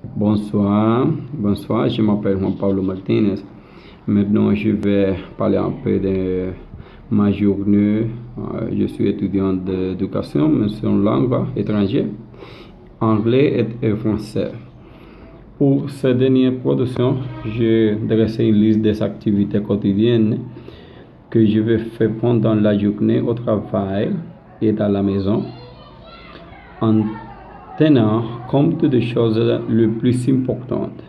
Bonsoir, je m'appelle Juan Pablo Martinez. Maintenant, je vais parler un peu de ma journée. Je suis étudiant d'éducation, mais c'est une langue étrangère, anglais et français. Pour cette dernière production, j'ai dressé une liste des activités quotidiennes que je vais faire pendant la journée au travail et à la maison, en tenant compte des choses les plus importantes.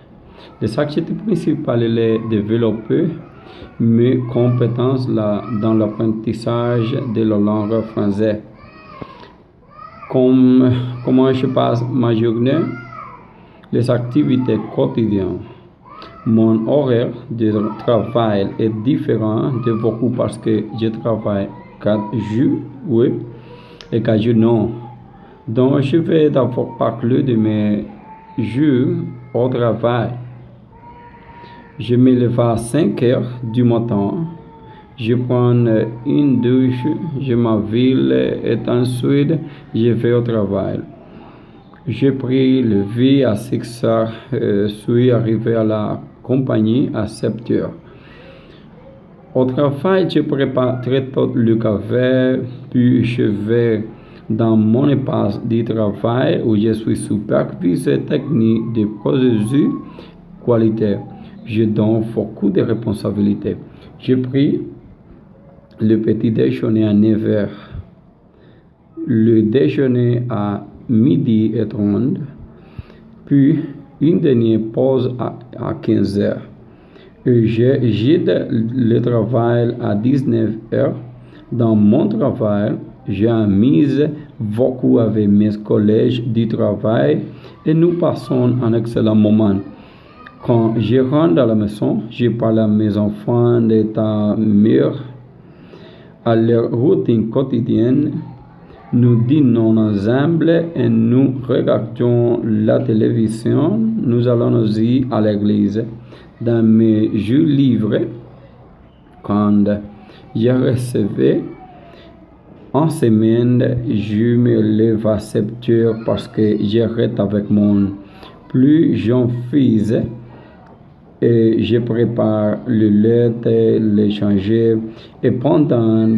Les activités principales sont développer mes compétences dans l'apprentissage de la langue française. Comment je passe ma journée? Les activités quotidiennes. Mon horaire de travail est différent de beaucoup parce que je travaille 4 jours, oui, et 4 jours non. Donc, je vais d'abord parler de mes jours au travail. Je me lève à 5 heures du matin. Je prends une douche, je m'habille et ensuite je vais au travail. J'ai pris le vie à 6 heures, suis arrivé à la compagnie à 7 heures. Au travail, je prépare très tôt le café, puis je vais dans mon espace de travail où je suis superviseur technique de processus qualité. Je donne beaucoup de responsabilités. J'ai pris le petit déjeuner à 9 heures, le déjeuner à 12h30, puis une dernière pause à 15 heures. Et j'aide le travail à 19 heures. Dans mon travail, j'amuse beaucoup avec mes collègues du travail et nous passons un excellent moment. Quand je rentre à la maison, je parle à mes enfants d'état meilleur, à leur routine quotidienne. Nous dînons ensemble et nous regardons la télévision. Nous allons aussi à l'église. Dans mes jours libres, quand je recevais en semaine, je me lève à 7 heures parce que je reste avec mon plus jeune fils et je prépare le lait, le changer et pendant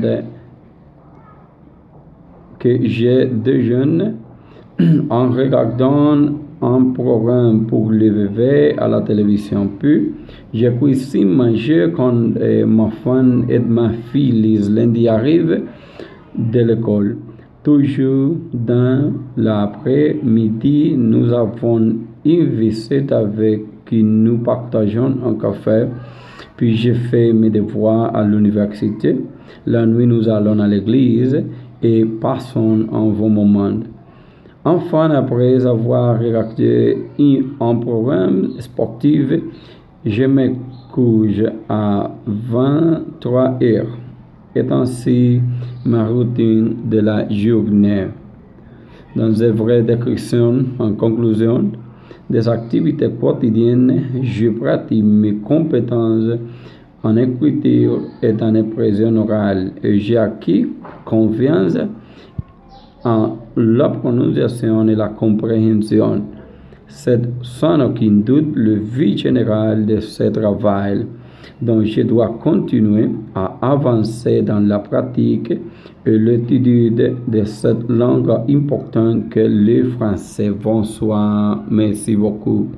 que je déjeune en regardant un programme pour le bébé à la télévision. Puis, je cuisine manger quand ma femme et ma fille lundi arrivent de l'école. Toujours dans l'après-midi, nous avons une visite avec qui nous partageons un café. Puis, je fais mes devoirs à l'université. La nuit, nous allons à l'église et passons un bon moment. Enfin, après avoir regardé un programme sportif, je me couche à 23 heures. Et ainsi ma routine de la journée. Dans une vraie description, en conclusion, des activités quotidiennes, je pratique mes compétences en écriture et en expression orale et j'ai acquis confiance en la prononciation et la compréhension. C'est sans aucun doute le but général de ce travail. Donc je dois continuer à avancer dans la pratique et l'étude de cette langue importante que le français. Bonsoir, merci beaucoup.